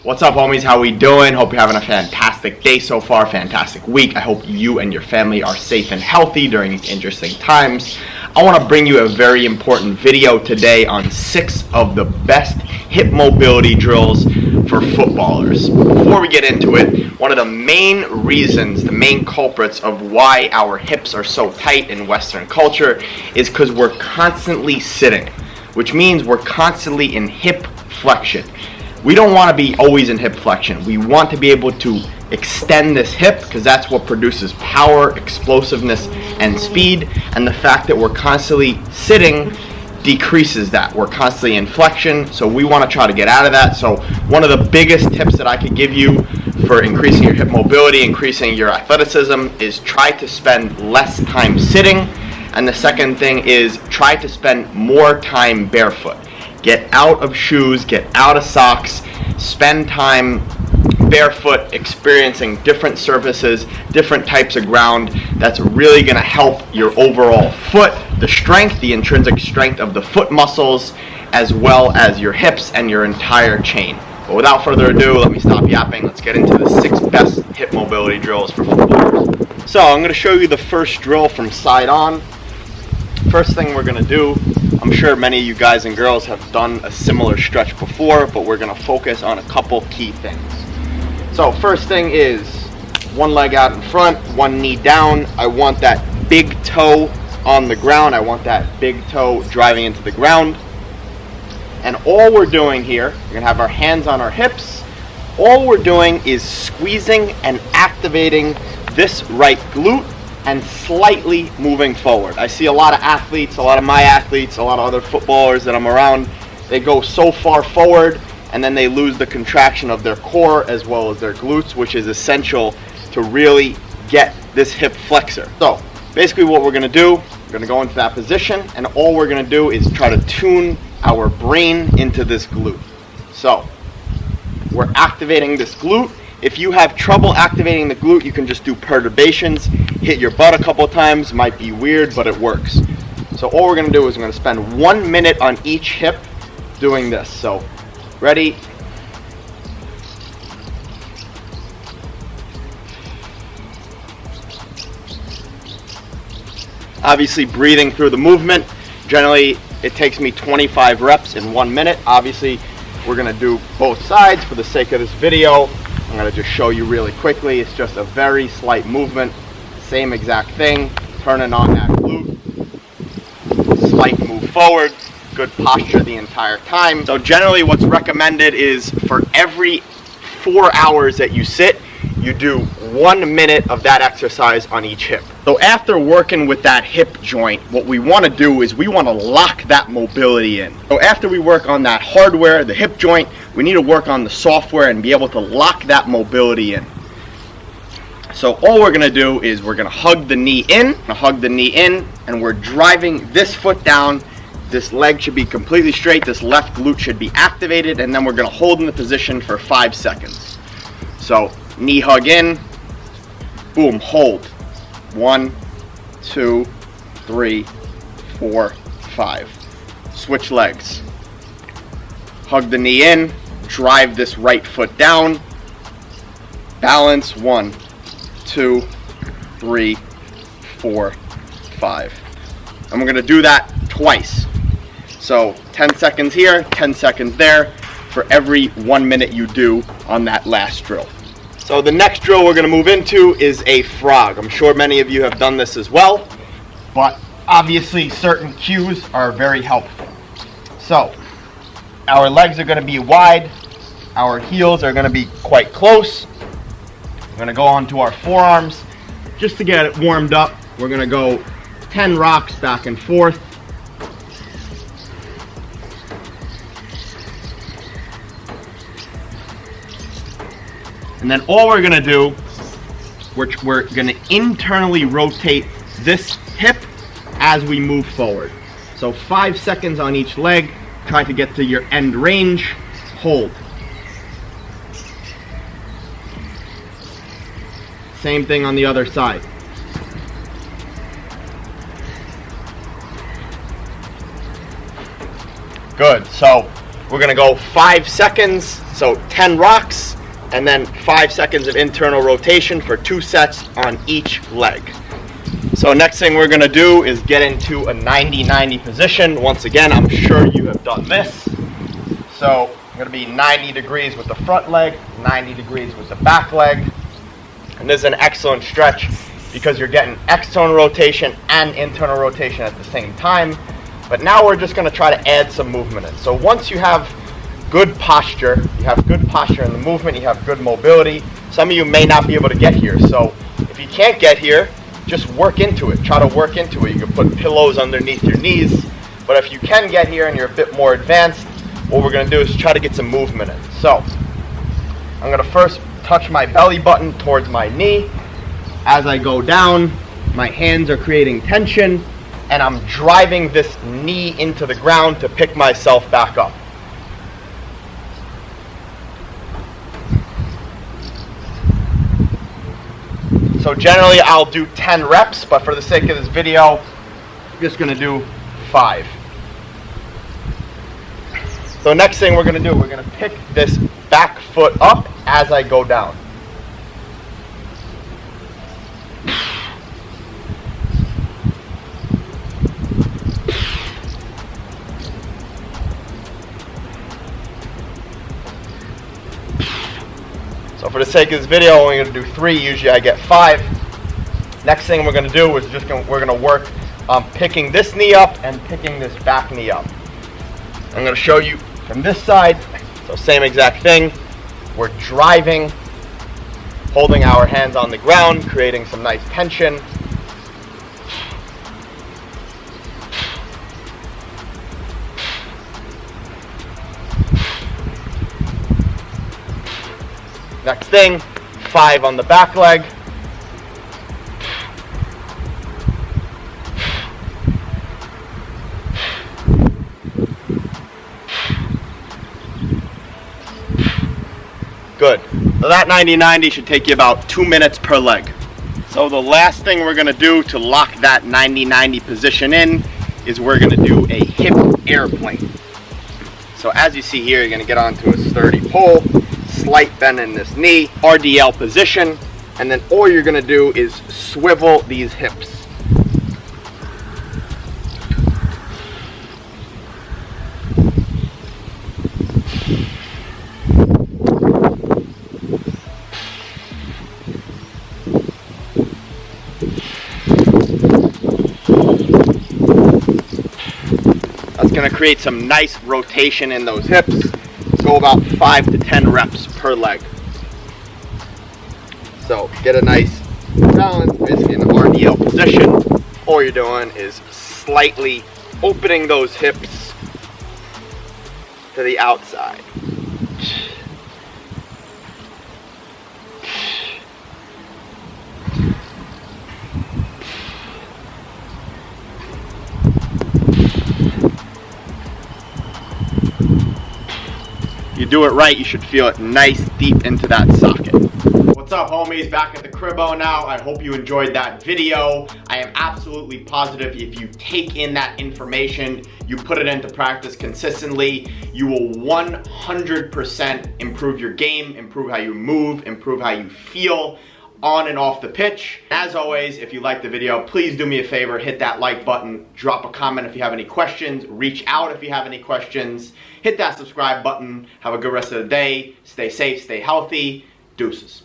What's up, homies? How we doing? Hope you're having a fantastic day so far, fantastic week. I hope you and your family are safe and healthy during these interesting times. I want to bring you a very important video today on 6 of the best hip mobility drills for footballers. Before we get into it, one of the main reasons, the main culprits of why our hips are so tight in Western culture is because we're constantly sitting, which means we're constantly in hip flexion. We don't want to be always in hip flexion. We want to be able to extend this hip because that's what produces power, explosiveness, and speed. And the fact that we're constantly sitting decreases that. We're constantly in flexion, so we want to try to get out of that. So one of the biggest tips that I could give you for increasing your hip mobility, increasing your athleticism, is try to spend less time sitting. And the second thing is try to spend more time barefoot. Get out of shoes, get out of socks, spend time barefoot, experiencing different surfaces, different types of ground. That's really going to help your overall foot, the strength, the intrinsic strength of the foot muscles, as well as your hips and your entire chain. But without further ado, let me stop yapping. Let's get into the 6 best hip mobility drills for footballers. So I'm going to show you the first drill from side on. First thing we're going to do, I'm sure many of you guys and girls have done a similar stretch before, but we're going to focus on a couple key things. So first thing is one leg out in front, one knee down. I want that big toe on the ground. I want that big toe driving into the ground. And all we're doing here, we're going to have our hands on our hips. All we're doing is squeezing and activating this right glute and slightly moving forward. I see a lot of athletes, a lot of my athletes, a lot of other footballers that I'm around, they go so far forward and then they lose the contraction of their core as well as their glutes, which is essential to really get this hip flexor. So basically what we're gonna do, we're gonna go into that position, and all we're gonna do is try to tune our brain into this glute. So we're activating this glute. If you have trouble activating the glute, you can just do perturbations, hit your butt a couple times. Might be weird, but it works. So all we're going to do is we're going to spend 1 minute on each hip doing this. So ready? Obviously breathing through the movement. Generally it takes me 25 reps in 1 minute. Obviously we're going to do both sides for the sake of this video. I'm going to just show you really quickly. It's just a very slight movement. Same exact thing. Turning on that glute. Slight move forward. Good posture the entire time. So generally what's recommended is for every 4 hours that you sit, you do 1 minute of that exercise on each hip. So after working with that hip joint, what we want to do is we want to lock that mobility in. So after we work on that hardware, the hip joint, we need to work on the software and be able to lock that mobility in. So all we're going to do is we're going to hug the knee in, and we're driving this foot down. This leg should be completely straight, this left glute should be activated, and then we're going to hold in the position for 5 seconds. So knee hug in, boom, hold. 1, 2, 3, 4, 5. Switch legs. Hug the knee in, drive this right foot down. Balance. 1, 2, 3, 4, 5. And we're going to do that twice. So 10 seconds here, 10 seconds there for every 1 minute you do on that last drill. So the next drill we're going to move into is a frog. I'm sure many of you have done this as well, but obviously certain cues are very helpful. So our legs are going to be wide, our heels are going to be quite close. We're going to go onto our forearms. Just to get it warmed up, we're going to go 10 rocks back and forth. And then all we're going to do, we're going to internally rotate this hip as we move forward. So 5 seconds on each leg. Try to get to your end range. Hold. Same thing on the other side. Good. So We're gonna go 5 seconds, so 10 rocks, and then 5 seconds of internal rotation for 2 sets on each leg. So next thing we're gonna do is get into a 90-90 position. Once again, I'm sure you have done this. So I'm gonna be 90 degrees with the front leg, 90 degrees with the back leg. And this is an excellent stretch because you're getting external rotation and internal rotation at the same time. But now we're just gonna try to add some movement in. So once you have good posture, in the movement, you have good mobility. Some of you may not be able to get here. So if you can't get here, just work into it. Try to work into it. You can put pillows underneath your knees. But if you can get here and you're a bit more advanced, what we're going to do is try to get some movement in. So I'm going to first touch my belly button towards my knee. As I go down, my hands are creating tension, and I'm driving this knee into the ground to pick myself back up. So generally I'll do 10 reps, but for the sake of this video, I'm just going to do 5. So next thing we're going to do, we're going to pick this back foot up as I go down. So for the sake of this video, I'm going to do 3. Usually I get 5. Next thing we're going to do is we're going to work on picking this knee up and picking this back knee up. I'm going to show you from this side. So same exact thing. We're driving, holding our hands on the ground, creating some nice tension. Next thing, 5 on the back leg. Good. So that 90-90 should take you about 2 minutes per leg. So the last thing we're going to do to lock that 90-90 position in is we're going to do a hip airplane. So as you see here, you're going to get onto a sturdy pole, slight bend in this knee, RDL position, and then all you're going to do is swivel these hips. That's going to create some nice rotation in those hips. Go about 5 to 10 reps per leg. So get a nice balance, basically in an RDL position. All you're doing is slightly opening those hips to the outside. You do it right, you should feel it nice deep into that socket. What's up, homies? Back at the cribbo now. I hope you enjoyed that video. I am absolutely positive if you take in that information, you put it into practice consistently, you will 100% improve your game, improve how you move, improve how you feel on and off the pitch. As always, if you liked the video, please do me a favor, hit that like button, drop a comment if you have any questions, reach out if you have any questions, hit that subscribe button. Have a good rest of the day, stay safe, stay healthy, deuces.